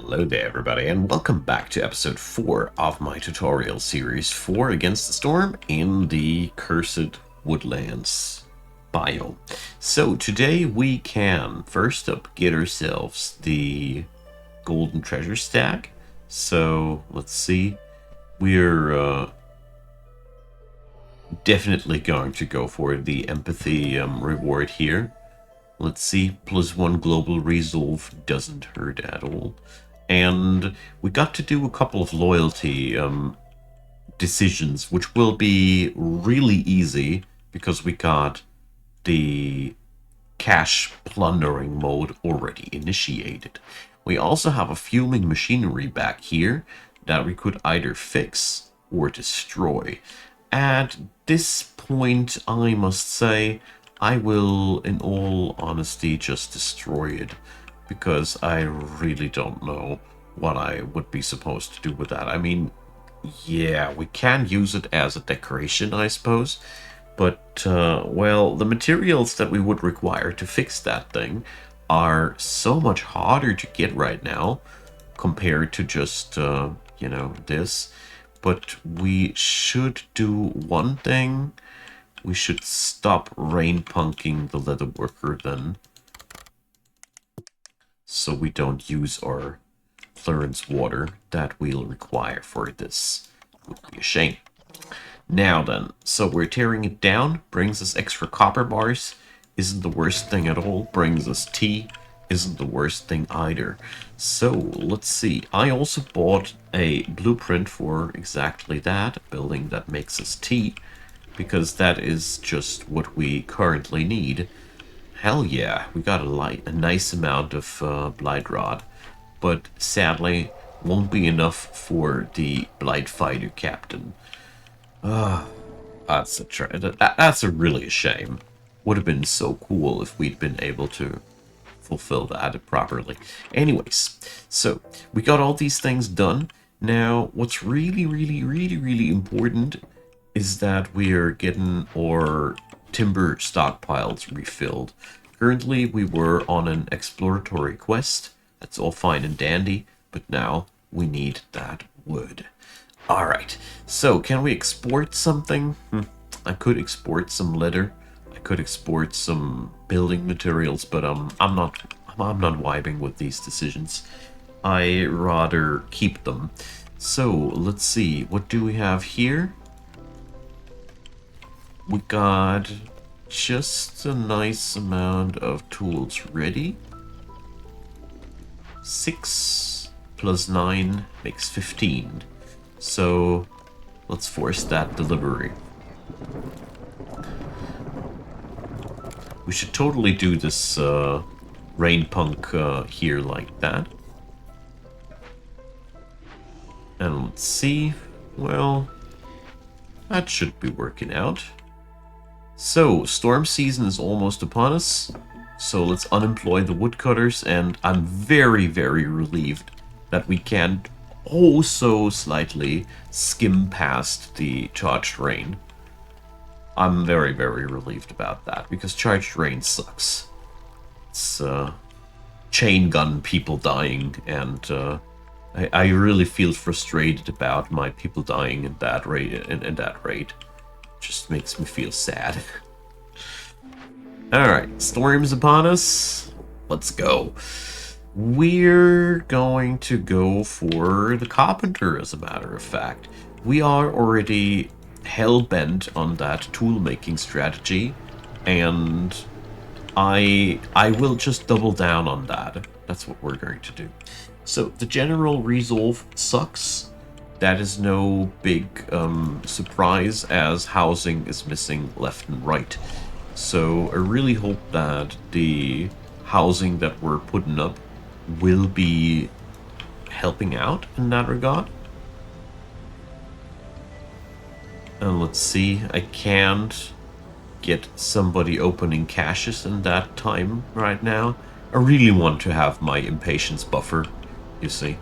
Hello there everybody and welcome back to episode 4 of my tutorial series 4 Against the Storm in the Cursed Woodlands biome. So today we can first up get ourselves the golden treasure stack. So let's see, we're definitely going to go for the empathy reward here. Let's see, +1 global resolve doesn't hurt at all. And we got to do a couple of loyalty decisions, which will be really easy because we got the cash plundering mode already initiated. We also have a fuming machinery back here that we could either fix or destroy. At this point, I must say, I will, in all honesty, just destroy it, because I really don't know what I would be supposed to do with that. I mean, yeah, we can use it as a decoration, I suppose, but, well, the materials that we would require to fix that thing are so much harder to get right now compared to just, you know, this. But we should do one thing. We should stop rain punking the leather worker then, so we don't use our clearance water that we'll require for this. Would be a shame. Now then, so we're tearing it down, brings us extra copper bars, isn't the worst thing at all, brings us tea, isn't the worst thing either. So let's see, I also bought a blueprint for exactly that, a building that makes us tea, because that is just what we currently need. Hell yeah, we got a nice amount of Blight Rod, but sadly won't be enough for the Blight Fighter Captain. That's a really a shame. Would have been so cool if we'd been able to fulfill that properly. Anyways, so we got all these things done. Now, what's really important is that we're getting our timber stockpiles refilled. Currently, we were on an exploratory quest. That's all fine and dandy, but now we need that wood. Alright, so can we export something? I could export some leather. I could export some building materials, but I'm not vibing with these decisions. I rather keep them. So let's see, what do we have here? We got just a nice amount of tools ready. 6 + 9 makes 15. So let's force that delivery. We should totally do this rain punk here like that. And let's see. Well, that should be working out. So, storm season is almost upon us, so let's unemploy the woodcutters, and I'm very relieved that we can so slightly skim past the charged rain. I'm very relieved about that, because charged rain sucks. It's chain gun people dying, and I really feel frustrated about my people dying at that rate. Just makes me feel sad. Alright, storm's upon us. Let's go. We're going to go for the carpenter, as a matter of fact. We are already hell-bent on that tool-making strategy, and I will just double down on that. That's what we're going to do. So, the general resolve sucks. That is no big surprise, as housing is missing left and right. So I really hope that the housing that we're putting up will be helping out in that regard. And let's see, I can't get somebody opening caches in that time right now. I really want to have my impatience buffer, you see.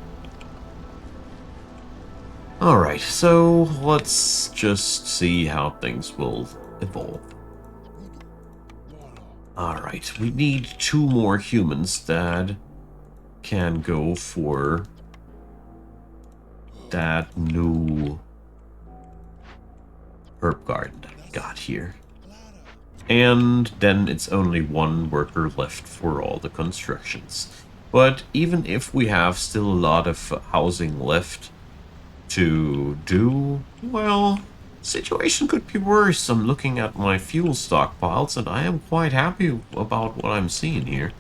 Alright, so let's just see how things will evolve. Alright, we need 2 more humans that can go for that new herb garden that we got here. And then it's only one worker left for all the constructions. But even if we have still a lot of housing left to do, well, situation could be worse. I'm looking at my fuel stockpiles and I am quite happy about what I'm seeing here.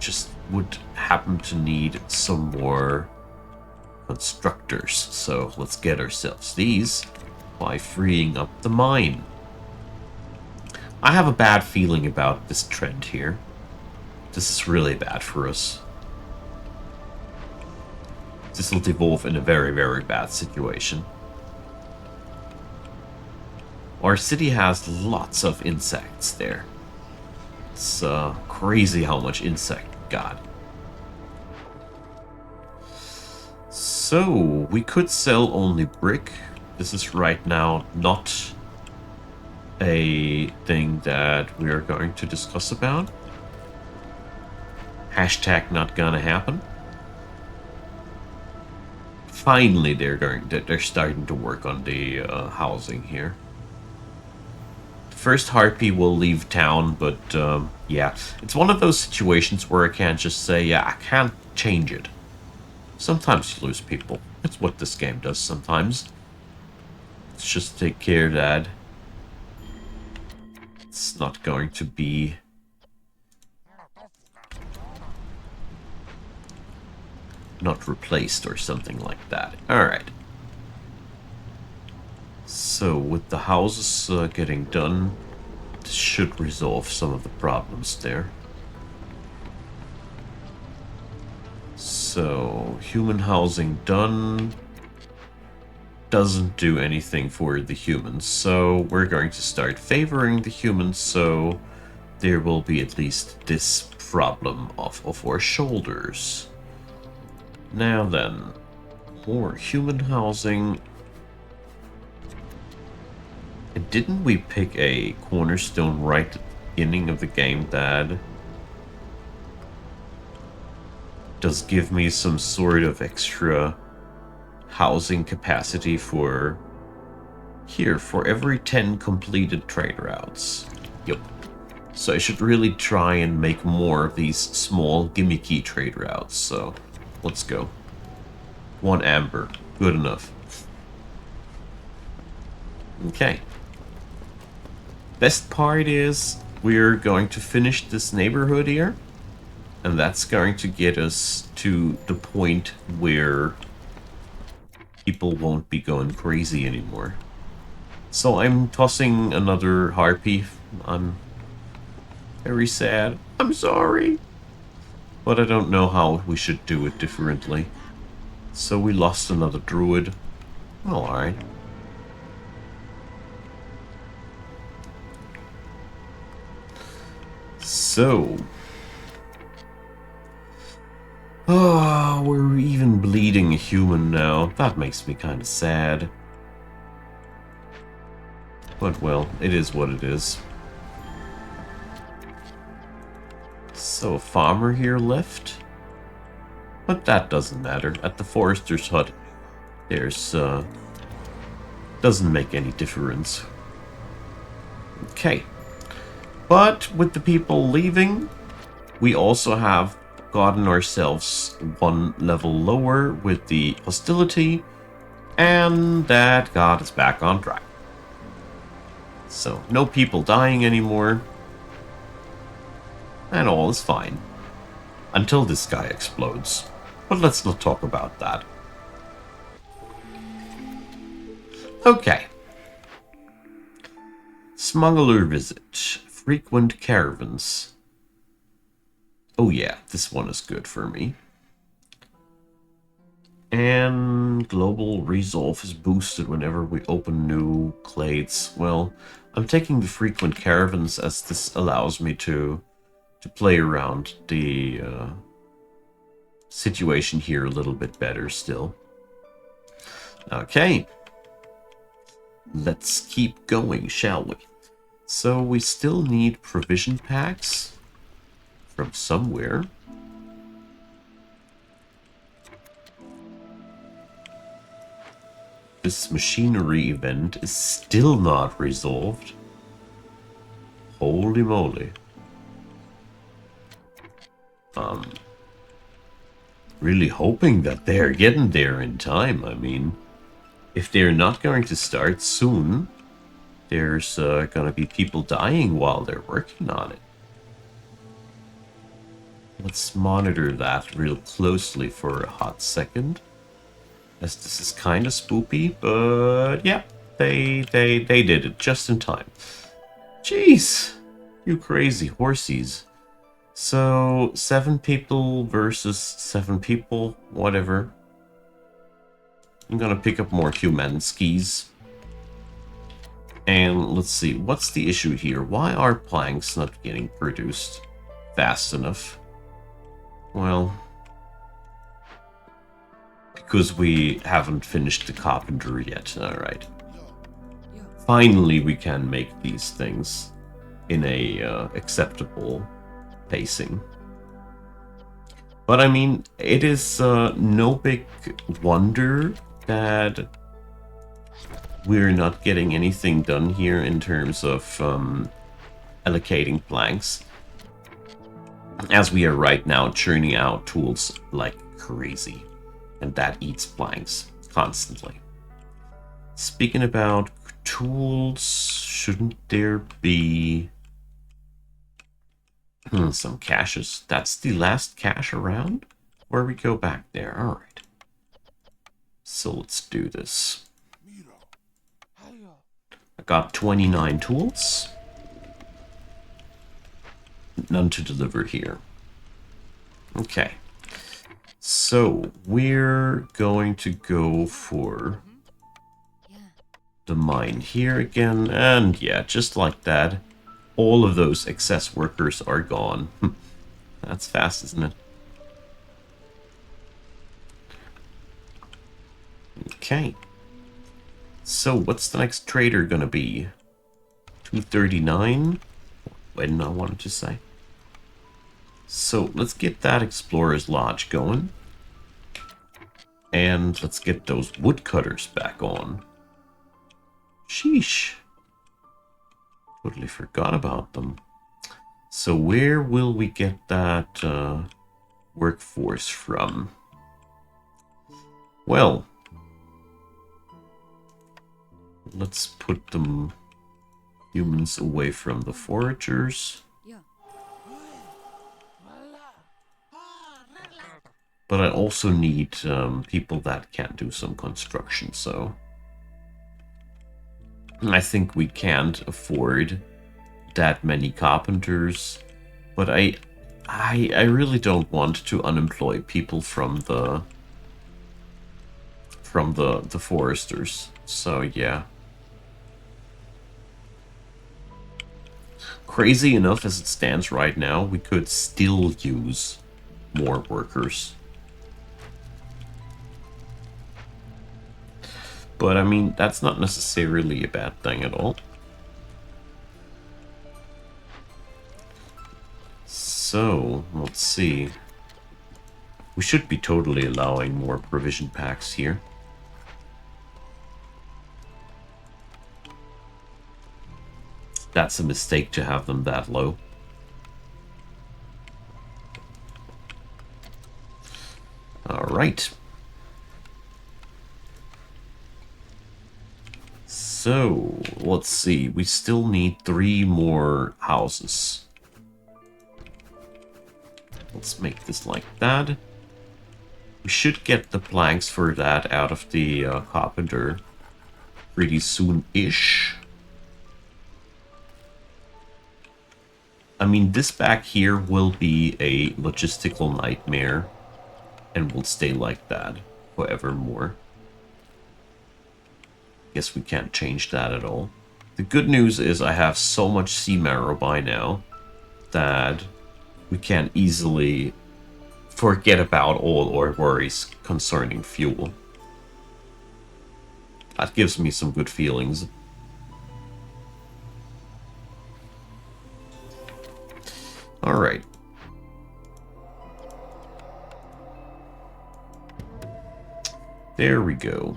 Just would happen to need some more constructors, so let's get ourselves these by freeing up the mine. I have a bad feeling about this trend here. This is really bad for us. This will devolve in a very, very bad situation. Our city has lots of insects there. It's crazy how much insect we got. So, we could sell only brick. This is right now not a thing that we are going to discuss about. Hashtag not gonna happen. Finally, they're starting to work on the housing here. The first harpy will leave town, but yeah, it's one of those situations where I can't just say, yeah, I can't change it. Sometimes you lose people. That's what this game does sometimes. Let's just take care that it's not going to be not replaced or something like that. Alright. So, with the houses getting done, this should resolve some of the problems there. So, human housing done. Doesn't do anything for the humans, so we're going to start favoring the humans, so there will be at least this problem off of our shoulders. Now then, more human housing. And didn't we pick a cornerstone right at the beginning of the game that does give me some sort of extra housing capacity for here for every 10 completed trade routes? Yep. So I should really try and make more of these small gimmicky trade routes, so let's go. 1 amber. Good enough. Okay. Best part is we're going to finish this neighborhood here, and that's going to get us to the point where people won't be going crazy anymore. So I'm tossing another harpy. I'm very sad. I'm sorry. But I don't know how we should do it differently. So we lost another druid. Well, alright. So. Oh, we're even bleeding a human now. That makes me kind of sad. But well, it is what it is. So, a farmer here left. But that doesn't matter. At the forester's hut, there's, doesn't make any difference. Okay. But with the people leaving, we also have gotten ourselves 1 level lower with the hostility, and that got us back on track. So, no people dying anymore, and all is fine. Until this guy explodes. But let's not talk about that. Okay. Smuggler visit. Frequent caravans. Oh yeah, this one is good for me. And global resolve is boosted whenever we open new clades. Well, I'm taking the frequent caravans as this allows me to play around the situation here a little bit better still. Okay. Let's keep going, shall we? So we still need provision packs from somewhere. this machinery event is still not resolved. Holy moly. Really hoping that they're getting there in time. I mean, if they're not going to start soon, there's gonna be people dying while they're working on it. Let's monitor that real closely for a hot second, as this is kind of spoopy, but yeah, they did it just in time. Jeez, you crazy horsies. So 7 people versus 7 people, whatever. I'm gonna pick up more human skis. And let's see, what's the issue here? Why are planks not getting produced fast enough? Well, because we haven't finished the carpenter yet. Alright. Finally we can make these things in a acceptable pacing. But I mean, it is no big wonder that we're not getting anything done here in terms of allocating planks, as we are right now churning out tools like crazy, and that eats planks constantly. Speaking about tools, shouldn't there be some caches? That's the last cache around? Where we go back there, alright. So let's do this. I got 29 tools. None to deliver here. Okay. So we're going to go for the mine here again. And yeah, just like that, all of those excess workers are gone. That's fast, isn't it? Okay. So what's the next trader gonna be? 239? When I wanted to say. So let's get that Explorer's Lodge going. And let's get those woodcutters back on. Sheesh. Totally forgot about them. So where will we get that workforce from? Well, let's put them humans away from the foragers. But I also need people that can do some construction, so I think we can't afford that many carpenters. But I really don't want to unemploy people from the foresters. So yeah. Crazy enough as it stands right now, we could still use more workers. But I mean, that's not necessarily a bad thing at all. So, let's see. We should be totally allowing more provision packs here. That's a mistake to have them that low. Alright. So, let's see. We still need 3 more houses. Let's make this like that. We should get the planks for that out of the carpenter pretty soon-ish. I mean, this back here will be a logistical nightmare and will stay like that forevermore. Guess we can't change that at all. The good news is I have so much sea marrow by now that we can easily forget about all our worries concerning fuel. That gives me some good feelings. Alright. There we go.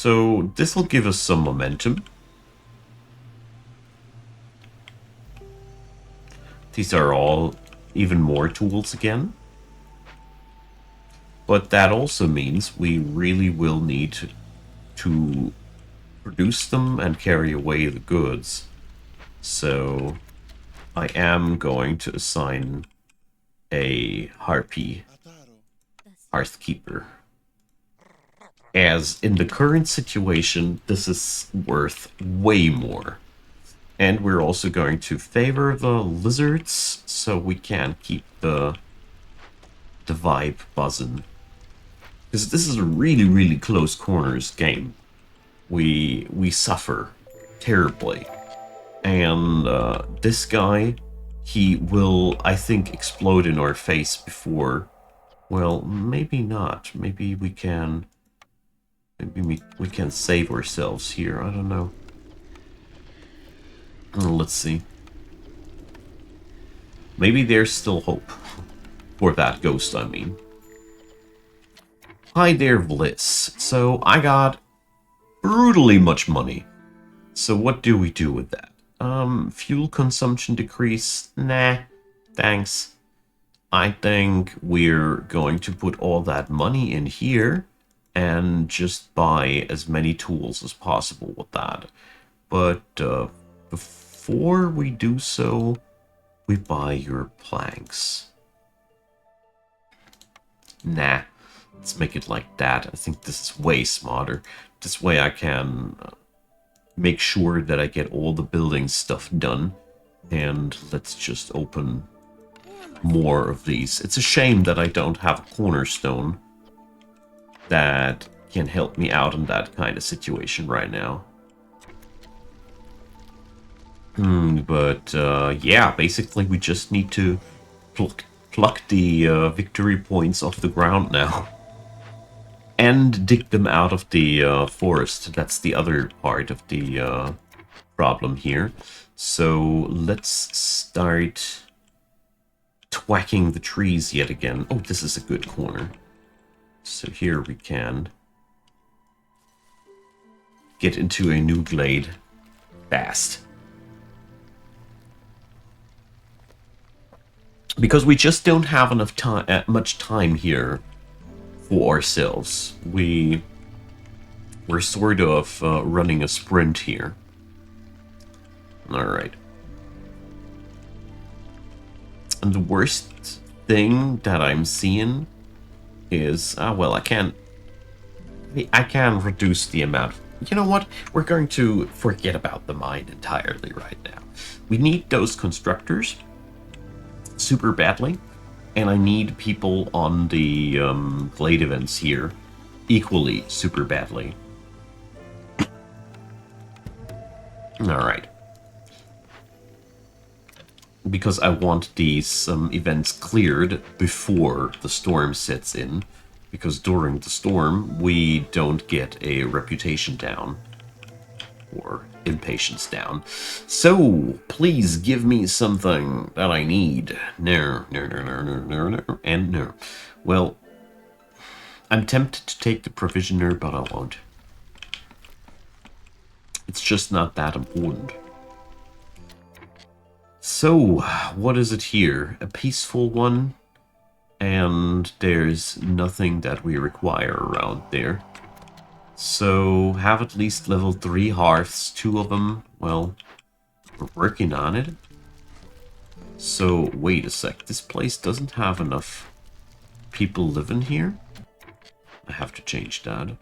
So this will give us some momentum. These are all even more tools again. But that also means we really will need to produce them and carry away the goods. So I am going to assign a harpy hearthkeeper. As in the current situation, this is worth way more. And we're also going to favor the lizards, so we can keep the vibe buzzing. Because this is a really, really close corners game. We suffer terribly. And this guy, he will, I think, explode in our face before... Well, maybe not. Maybe we can... Maybe we can save ourselves here. I don't know. Let's see. Maybe there's still hope. For that ghost, I mean. Hi there, Bliss. So, I got brutally much money. So what do we do with that? Fuel consumption decrease? Nah, thanks. I think we're going to put all that money in here and just buy as many tools as possible with that. But before we do so, we buy your planks. Nah, let's make it like that. I think this is way smarter. This way I can make sure that I get all the building stuff done. And let's just open more of these. It's a shame that I don't have a cornerstone that can help me out in that kind of situation right now. Yeah, basically we just need to pluck the victory points off the ground now. And dig them out of the forest. That's the other part of the problem here. So let's start twacking the trees yet again. Oh, this is a good corner. So here we can get into a new glade fast. Because we just don't have enough time, much time here for ourselves. We're sort of running a sprint here. Alright. And the worst thing that I'm seeing is... well, I can reduce the amount. You know what? We're going to forget about the mine entirely right now. We need those constructors super badly. And I need people on the Glade events here equally super badly. Alright. Because I want these events cleared before the storm sets in. Because during the storm, we don't get a reputation down. Or impatience down. So, please give me something that I need. No, and no. Well, I'm tempted to take the provisioner, but I won't. It's just not that important. So, what is it here? A peaceful one? And there's nothing that we require around there. So, have at least level 3 hearths, 2 of them. Well, we're working on it. So, wait a sec. This place doesn't have enough people living here. I have to change that.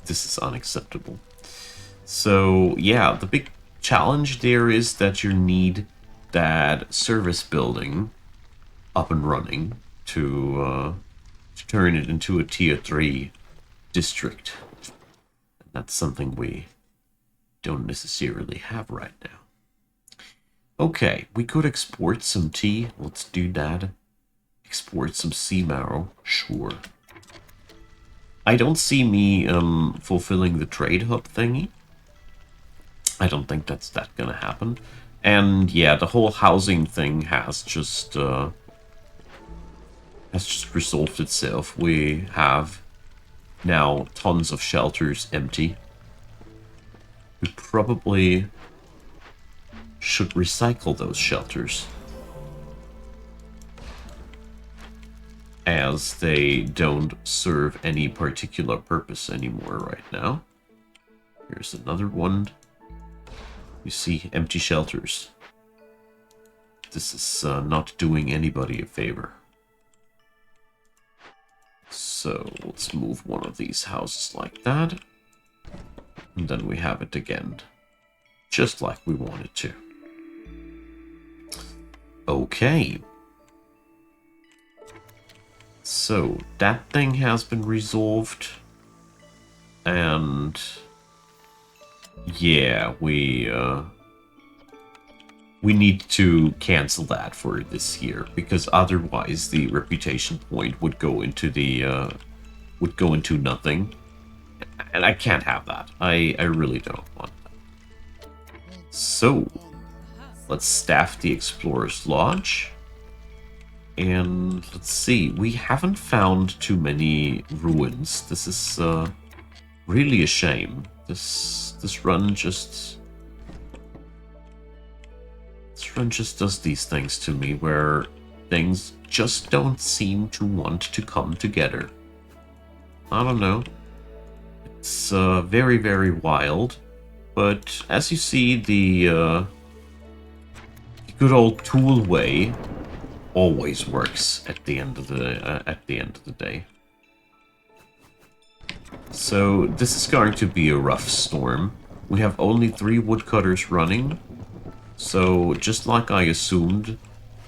This is unacceptable. So, yeah, the big challenge there is that you need that service building up and running to turn it into a tier 3 district. And that's something we don't necessarily have right now. Okay, we could export some tea. Let's do that. Export some sea marrow. Sure. I don't see me fulfilling the trade hub thingy. I don't think that's gonna happen. And yeah, the whole housing thing has just resolved itself. We have now tons of shelters empty. We probably should recycle those shelters, as they don't serve any particular purpose anymore right now. Here's another one. You see, empty shelters. This is not doing anybody a favor. So let's move one of these houses like that. And then we have it again. Just like we wanted to. Okay. So that thing has been resolved. And yeah, we need to cancel that for this year, because otherwise the reputation point would go into the nothing, and I can't have that. I really don't want that. So let's staff the Explorer's Lodge, and let's see. We haven't found too many ruins. This is really a shame. This run just does these things to me, where things just don't seem to want to come together. I don't know. It's very, very wild. But as you see, the good old tool way always works at the end of the day. So this is going to be a rough storm. We have only 3 woodcutters running. So, just like I assumed,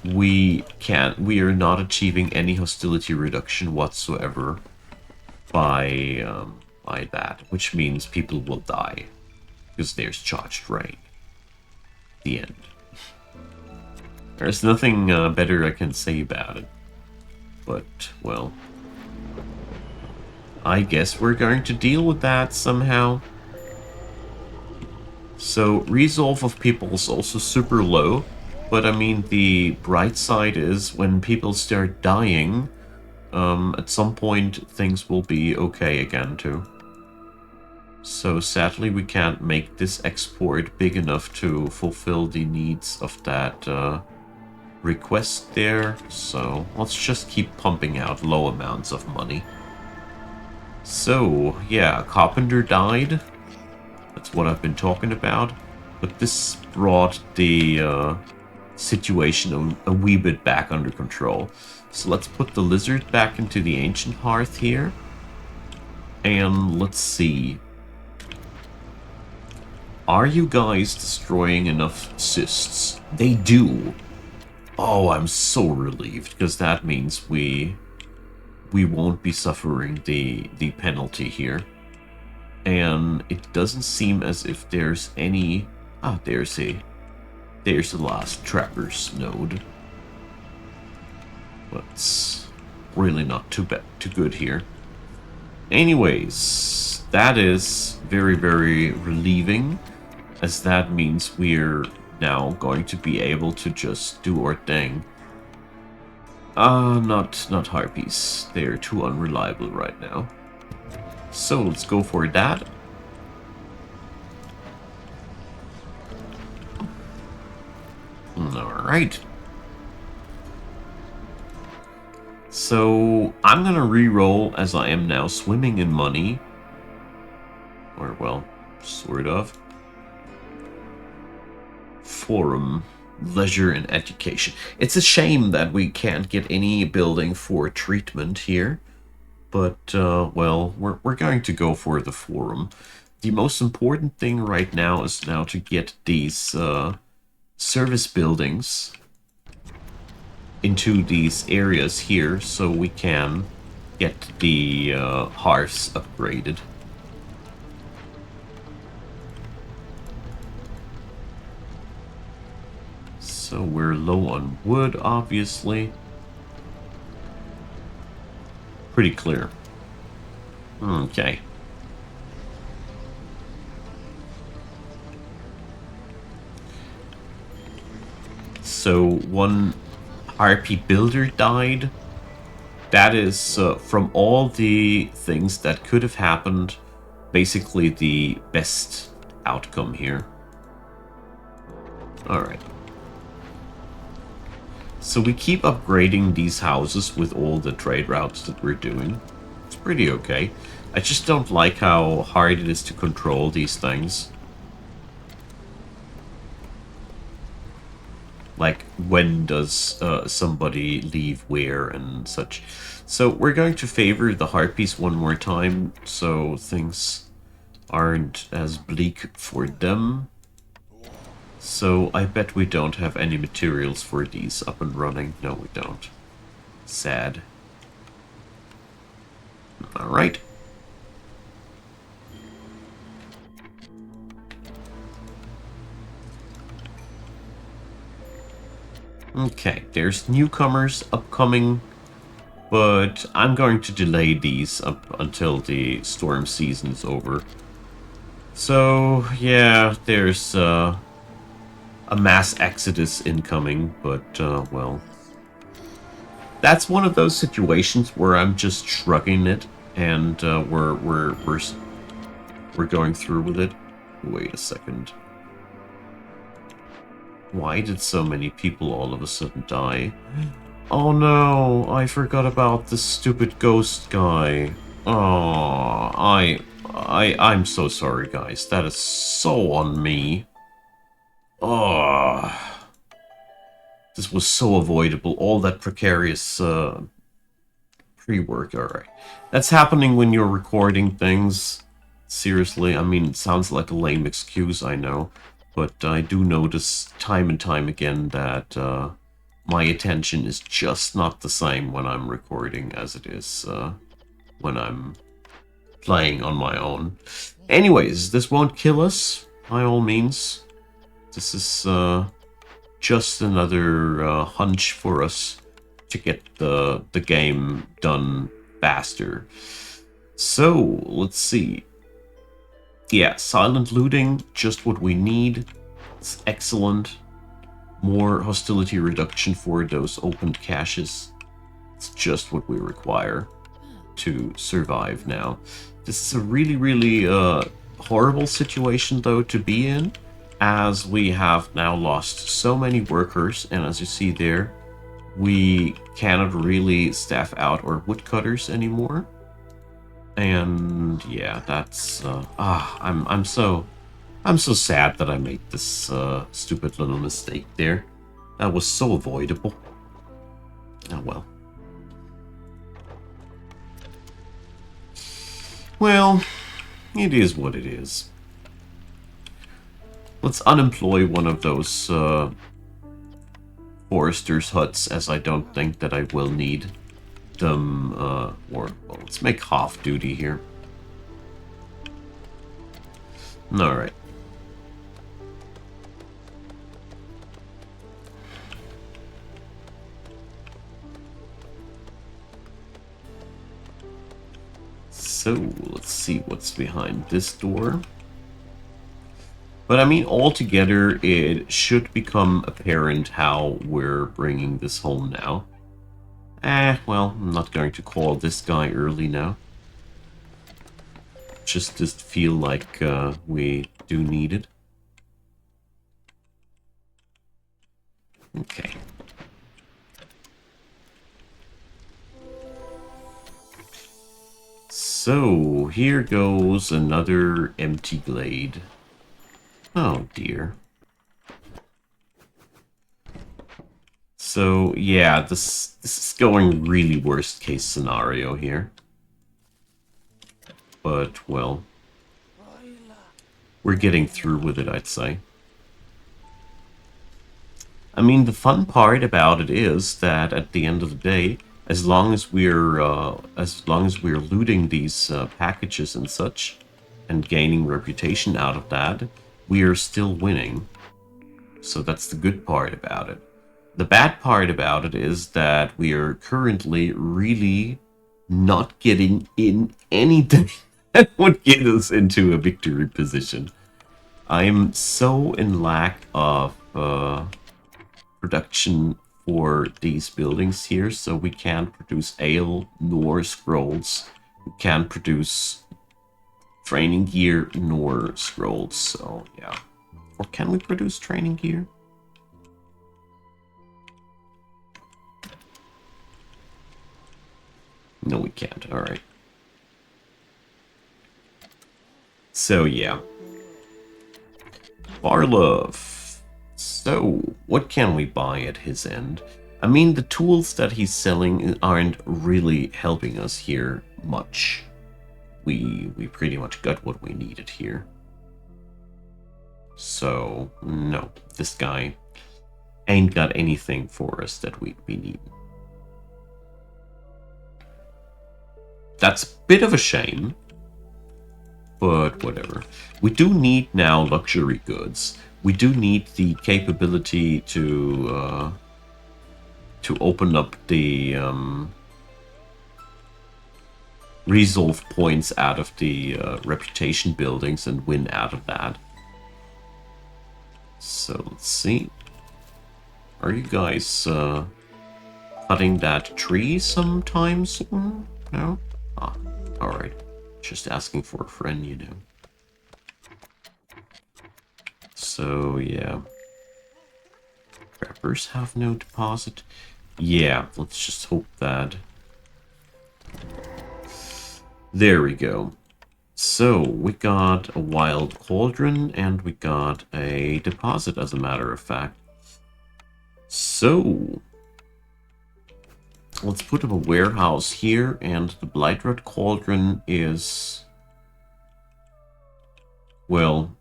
we are not achieving any hostility reduction whatsoever by that, which means people will die, because there's charged rain. The end. There's nothing better I can say about it, but, well, I guess we're going to deal with that somehow. So, resolve of people is also super low, but I mean, the bright side is when people start dying, at some point things will be okay again too. So sadly we can't make this export big enough to fulfill the needs of that request there, so let's just keep pumping out low amounts of money. So, yeah, Carpenter died. That's what I've been talking about. But this brought the situation a wee bit back under control. So let's put the lizard back into the ancient hearth here. And let's see. Are you guys destroying enough cysts? They do. Oh, I'm so relieved, because that means we won't be suffering the penalty here. And it doesn't seem as if there's any... Ah, there's the last Trapper's node. But it's really not too good here. Anyways, that is very, very relieving, as that means we're now going to be able to just do our thing. Not Harpies. They're too unreliable right now. So let's go for that. Alright. So I'm gonna re-roll, as I am now swimming in money. Or, well, sort of. Forum, leisure and education. It's a shame that we can't get any building for treatment here. But, well, we're going to go for the forum. The most important thing right now is now to get these service buildings into these areas here, so we can get the hearths upgraded. So we're low on wood, obviously. Pretty clear. Okay. So one Harpy builder died. that is, from all the things that could have happened, basically the best outcome here. Alright. So we keep upgrading these houses with all the trade routes that we're doing. It's pretty okay. I just don't like how hard it is to control these things. Like, when does somebody leave where and such. So we're going to favor the Harpies one more time, so things aren't as bleak for them. So I bet we don't have any materials for these up and running. No, we don't. Sad. Alright. Okay, there's newcomers upcoming, but I'm going to delay these up until the storm season is over. So, yeah, there's a mass exodus incoming, but, well... That's one of those situations where I'm just shrugging it, and we're going through with it. Wait a second. Why did so many people all of a sudden die? Oh no, I forgot about the stupid ghost guy. Oh, I'm so sorry, guys. That is so on me. Oh, this was so avoidable. All that precarious pre-work. All right, that's happening when you're recording things. Seriously, I mean, it sounds like a lame excuse, I know. But I do notice time and time again that my attention is just not the same when I'm recording as it is when I'm playing on my own. Anyways, this won't kill us, by all means. This is just another hunch for us to get the game done faster. So, let's see. Yeah, silent looting, just what we need. It's excellent. More hostility reduction for those opened caches. It's just what we require to survive now. This is a really, really horrible situation, though, to be in, as we have now lost so many workers, and as you see there, we cannot really staff out our woodcutters anymore. And yeah, that's I'm so sad that I made this stupid little mistake there. That was so avoidable. Oh well. Well, it is what it is. Let's unemploy one of those foresters' huts, as I don't think that I will need them, or well, let's make half duty here. Alright. So, let's see what's behind this door. But I mean, altogether, it should become apparent how we're bringing this home now. Well, I'm not going to call this guy early now. Just feel like we do need it. Okay. So, here goes another empty glade. Oh dear. So, yeah, this is going really worst case scenario here. But, well, we're getting through with it, I'd say. I mean, the fun part about it is that at the end of the day, as long as we're looting these packages and such, and gaining reputation out of that, we are still winning. So that's the good part about it. The bad part about it is that we are currently really not getting in anything that would get us into a victory position. I am so in lack of production for these buildings here, so we can't produce ale nor scrolls. We can't produce training gear nor scrolls, so yeah. Or can we produce training gear? No, we can't. Alright. So, yeah. Barlov. So, what can we buy at his end? I mean, the tools that he's selling aren't really helping us here much. We pretty much got what we needed here. So, no. This guy ain't got anything for us that we need. That's a bit of a shame, but whatever. We do need now luxury goods. We do need the capability to open up the resolve points out of the reputation buildings and win out of that. So let's see. Are you guys cutting that tree sometime soon? No? Ah, alright. Just asking for a friend, you know. So, yeah. Preppers have no deposit. Yeah, let's just hope that... There we go. So, we got a wild cauldron, and we got a deposit, as a matter of fact. So... let's put up a warehouse here, and the Blightrot Cauldron is, well,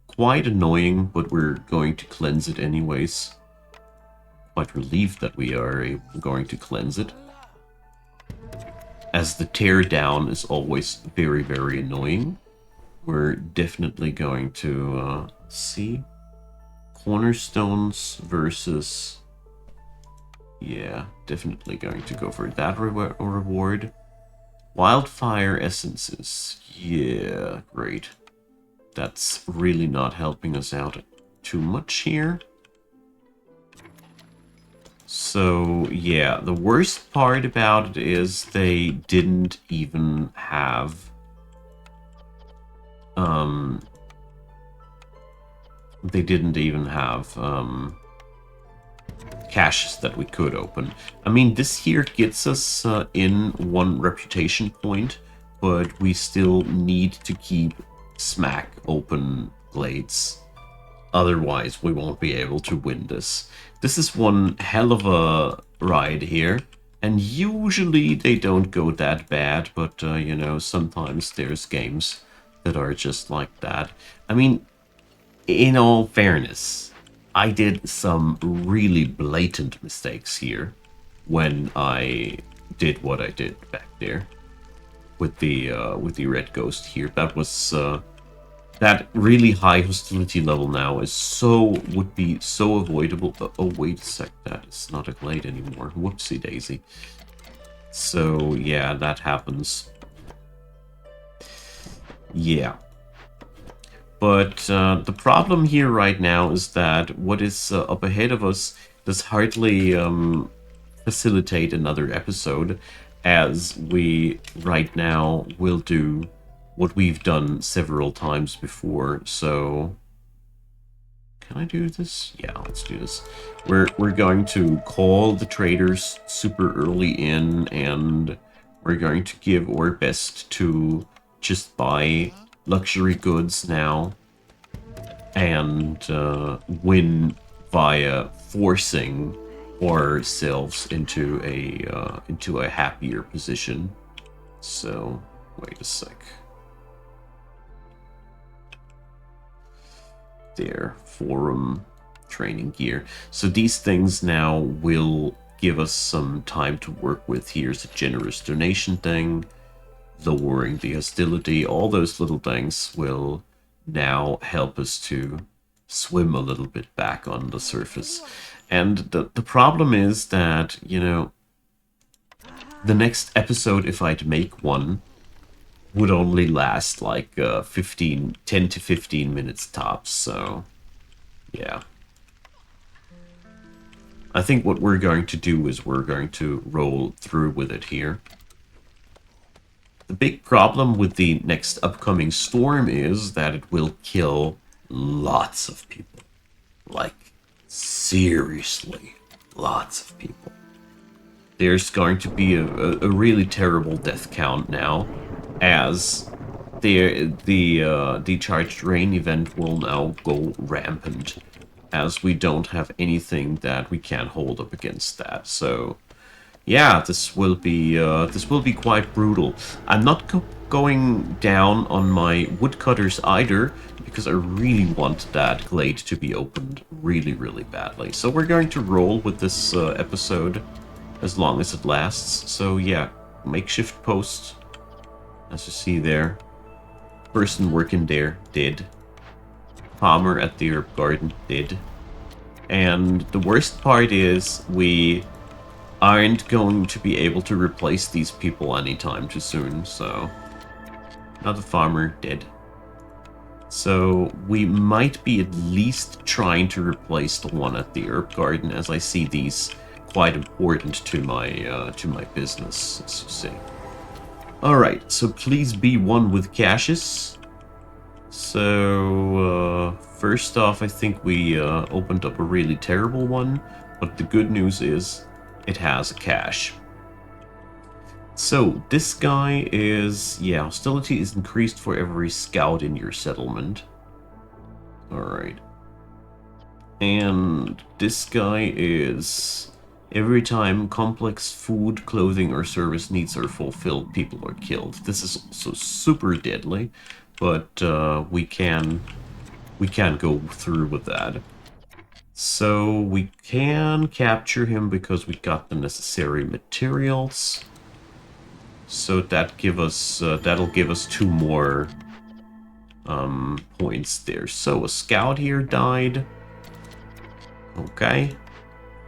quite annoying, but we're going to cleanse it anyways. Quite relieved that we are going to cleanse it, as the teardown is always very, very annoying. We're definitely going to see cornerstones versus... yeah, definitely going to go for that reward. Wildfire essences. Yeah, great. That's really not helping us out too much here. So, yeah, the worst part about it is they didn't even have... they didn't even have... caches that we could open. I mean, this here gets us in 1 reputation point, but we still need to keep smack open glades. Otherwise, we won't be able to win this. This is one hell of a ride here, and usually they don't go that bad, but, you know, sometimes there's games that are just like that. I mean, in all fairness, I did some really blatant mistakes here when I did what I did back there with the red ghost here. That was that really high hostility level now would be so avoidable. Oh wait a sec, that is not a glade anymore. Whoopsie daisy. So yeah, that happens. Yeah. But the problem here right now is that what is up ahead of us does hardly facilitate another episode, as we right now will do what we've done several times before. So, can I do this? Yeah, let's do this. We're going to call the traders super early in, and we're going to give our best to just buy luxury goods now and win via forcing ourselves into a happier position. So wait a sec. There, forum training gear. So these things now will give us some time to work with. Here's a generous donation thing, lowering the hostility. All those little things will now help us to swim a little bit back on the surface. And the problem is that, you know, the next episode, if I'd make one, would only last like 10 to 15 minutes tops, so yeah. I think what we're going to do is we're going to roll through with it here. The big problem with the next upcoming storm is that it will kill lots of people. Like, seriously, lots of people. There's going to be a really terrible death count now, as the Charged Rain event will now go rampant, as we don't have anything that we can hold up against that. So, yeah, this will be quite brutal. I'm not going down on my woodcutters either, because I really want that glade to be opened really, really badly. So we're going to roll with this episode as long as it lasts. So yeah, makeshift post, as you see there. Person working there, dead. Farmer at the herb garden, dead. And the worst part is we aren't going to be able to replace these people anytime too soon, so... Another farmer, dead. So we might be at least trying to replace the one at the herb garden, as I see these quite important to my business, as you see. Alright, so please be one with caches. So, first off, I think we opened up a really terrible one, but the good news is it has a cache. So, this guy is... yeah, hostility is increased for every scout in your settlement. Alright. And this guy is... every time complex food, clothing, or service needs are fulfilled, people are killed. This is also super deadly, but we can go through with that. So we can capture him because we got the necessary materials. So that that'll give us 2 more points there. So a scout here died. Okay.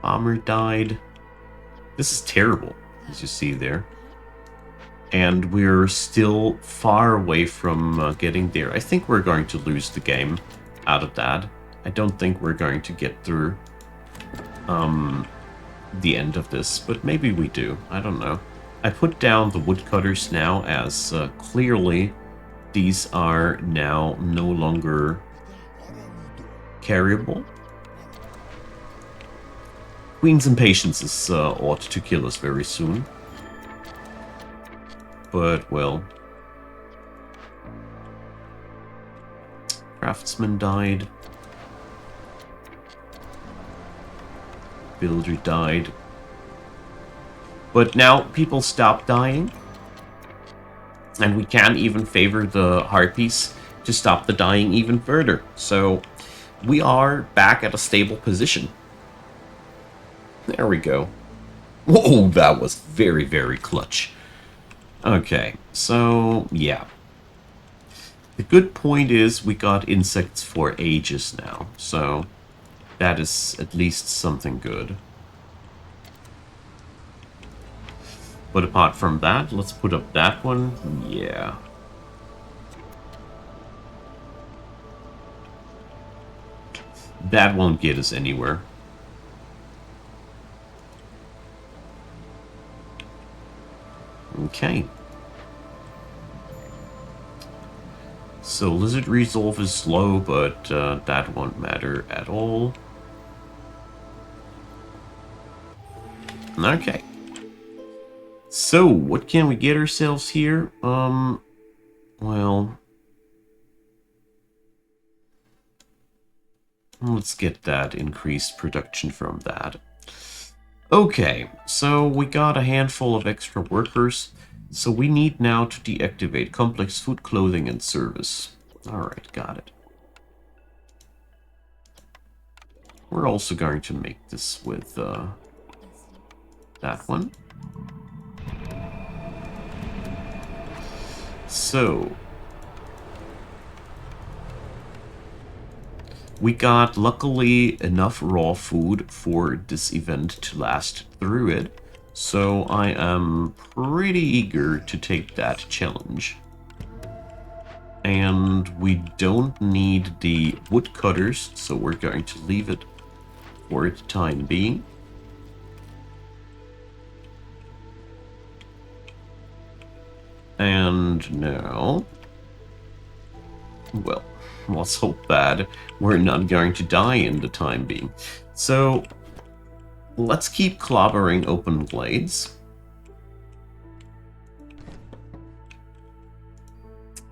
Bomber died. This is terrible, as you see there. And we're still far away from getting there. I think we're going to lose the game out of that. I don't think we're going to get through the end of this, but maybe we do. I don't know. I put down the woodcutters now, as clearly these are now no longer carryable. Queen's Impatience ought to kill us very soon. But, well... Craftsman died. Builder died. But now people stop dying. And we can even favor the Harpies to stop the dying even further. So we are back at a stable position. There we go. Whoa, that was very, very clutch. Okay, so yeah. The good point is we got insects for ages now, so that is at least something good. But apart from that, let's put up that one. Yeah. That won't get us anywhere. Okay. So Lizard Resolve is slow, but that won't matter at all. Okay. So, what can we get ourselves here? Well... let's get that increased production from that. Okay, so we got a handful of extra workers. So we need now to deactivate complex food, clothing, and service. Alright, got it. We're also going to make this with that one. So, we got, luckily, enough raw food for this event to last through it. So I am pretty eager to take that challenge. And we don't need the woodcutters, so we're going to leave it for the time being. And now... Well, let's hope that we're not going to die in the time being. So, let's keep clobbering open glades.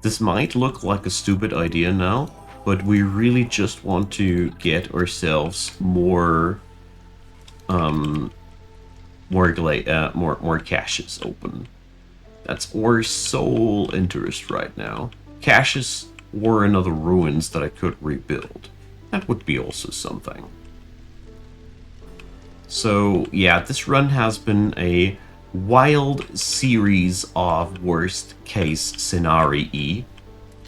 This might look like a stupid idea now, but we really just want to get ourselves more caches open. That's our sole interest right now. Caches or another ruins that I could rebuild. That would be also something. So yeah, this run has been a wild series of worst case scenarii.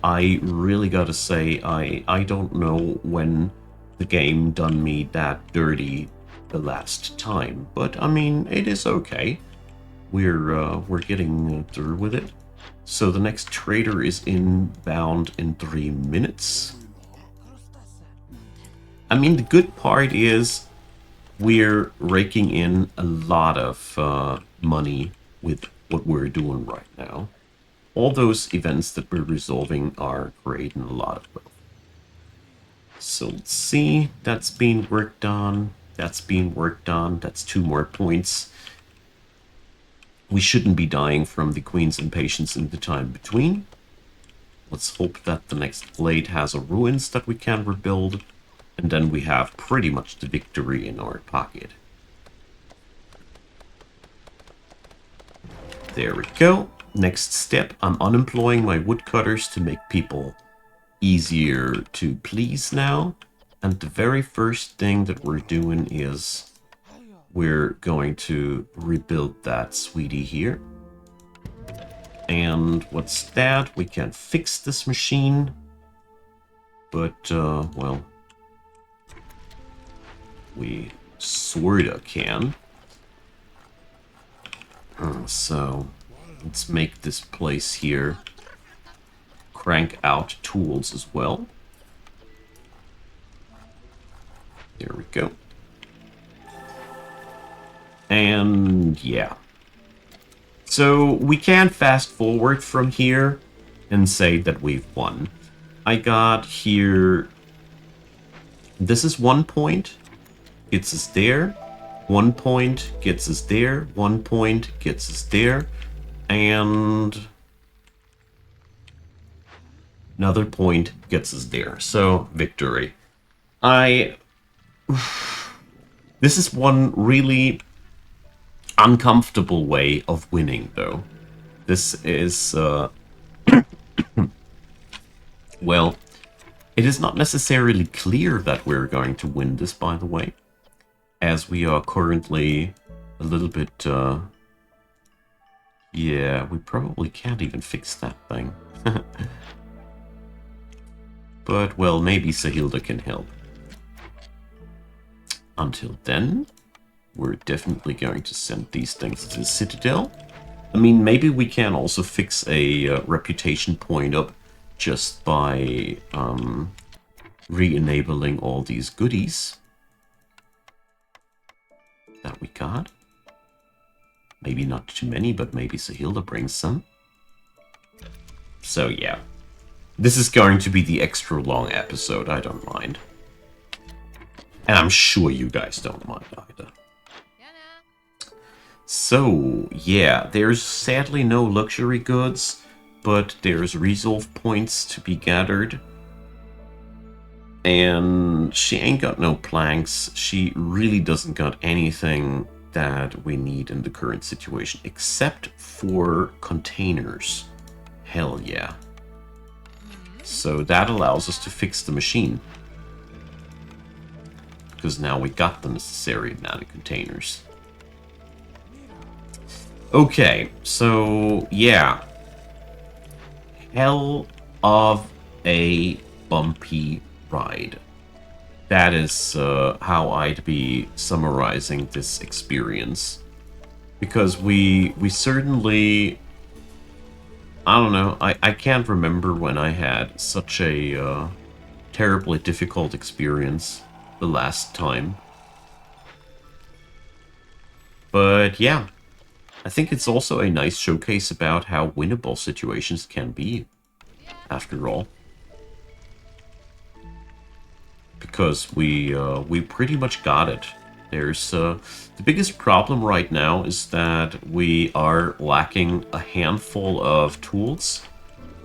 I really gotta say, I don't know when the game done me that dirty the last time, but I mean, it is okay. We're getting through with it. So the next trader is inbound in 3 minutes. I mean, the good part is we're raking in a lot of money with what we're doing right now. All those events that we're resolving are creating a lot of wealth. So let's see, that's being worked on. That's being worked on. That's 2 more points. We shouldn't be dying from the Queen's impatience in the time between. Let's hope that the next glade has a ruins that we can rebuild, and then we have pretty much the victory in our pocket. There we go. Next step, I'm unemploying my woodcutters to make people easier to please now. And the very first thing that we're doing is we're going to rebuild that sweetie here. And what's that? We can fix this machine. But, well, we sorta can. So, let's make this place here crank out tools as well. There we go. And yeah. So we can fast forward from here and say that we've won. I got here... This is 1 point. Gets us there. 1 point gets us there. 1 point gets us there. And... another point gets us there. So, victory. This is one really uncomfortable way of winning, though. This is, well, it is not necessarily clear that we're going to win this, by the way, as we are currently a little bit, yeah, we probably can't even fix that thing. But, well, maybe Sahilda can help. Until then, we're definitely going to send these things to the Citadel. I mean, maybe we can also fix a reputation point up just by re-enabling all these goodies that we got. Maybe not too many, but maybe Sahilda brings some. So, yeah. This is going to be the extra long episode, I don't mind. And I'm sure you guys don't mind either. So, yeah, there's sadly no luxury goods, but there's resolve points to be gathered. And she ain't got no planks. She really doesn't got anything that we need in the current situation, except for containers. Hell yeah. So that allows us to fix the machine. Because now we got the necessary amount of containers. Okay, so yeah. Hell of a bumpy ride. That is how I'd be summarizing this experience. Because we certainly... I don't know, I can't remember when I had such a terribly difficult experience the last time. But yeah, I think it's also a nice showcase about how winnable situations can be, after all. Because we pretty much got it. There's the biggest problem right now is that we are lacking a handful of tools,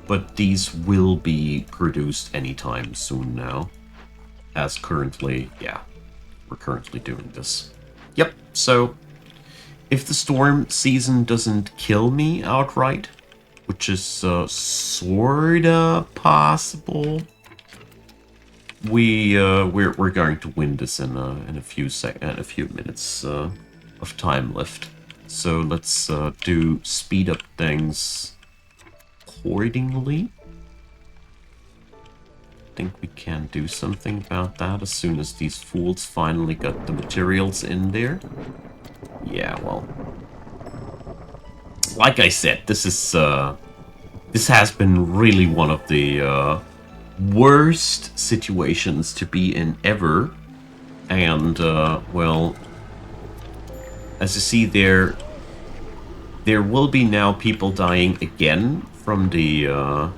but these will be produced anytime soon now. As currently, yeah, we're currently doing this. Yep, so if the storm season doesn't kill me outright, which is sorta possible, we're going to win this in a few minutes of time left. So let's do speed up things accordingly. I think we can do something about that as soon as these fools finally got the materials in there. Yeah, well, like I said, this has been really one of the worst situations to be in ever. And well, as you see there will be now people dying again from the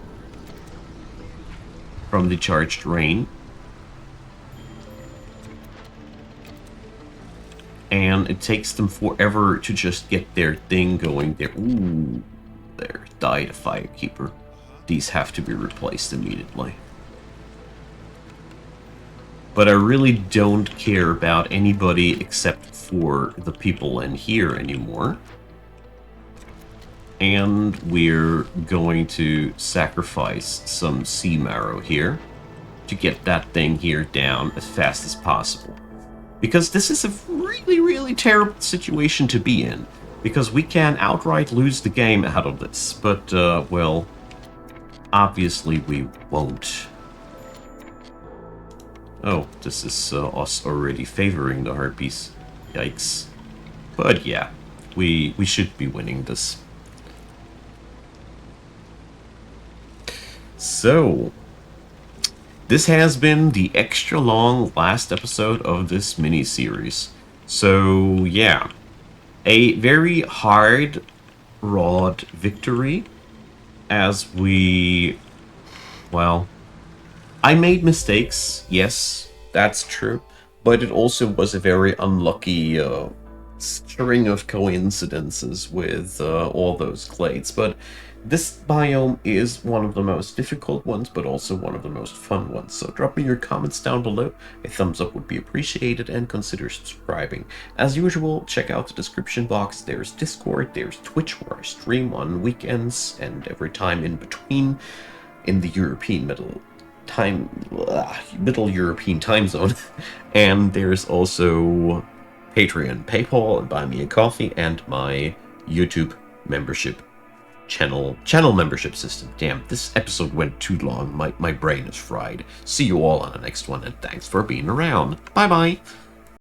charged rain. And it takes them forever to just get their thing going there. Ooh, there died a firekeeper. These have to be replaced immediately. But I really don't care about anybody except for the people in here anymore. And we're going to sacrifice some sea marrow here to get that thing here down as fast as possible. Because this is a really, really terrible situation to be in. Because we can outright lose the game out of this. But, well, obviously we won't. Oh, this is us already favoring the Harpies. Yikes. But yeah, we should be winning this. So, this has been the extra long last episode of this mini-series. So, yeah. A very hard-wrought victory as we... well... I made mistakes, yes, that's true. But it also was a very unlucky string of coincidences with all those glades. But this biome is one of the most difficult ones, but also one of the most fun ones. So drop me your comments down below. A thumbs up would be appreciated, and consider subscribing. As usual, check out the description box. There's Discord, there's Twitch, where I stream on weekends and every time in between in the Middle European time zone. And there's also Patreon, PayPal, and Buy Me a Coffee, and my YouTube membership channel membership system. Damn, this episode went too long. My brain is fried. See you all on the next one, and thanks for being around. Bye bye.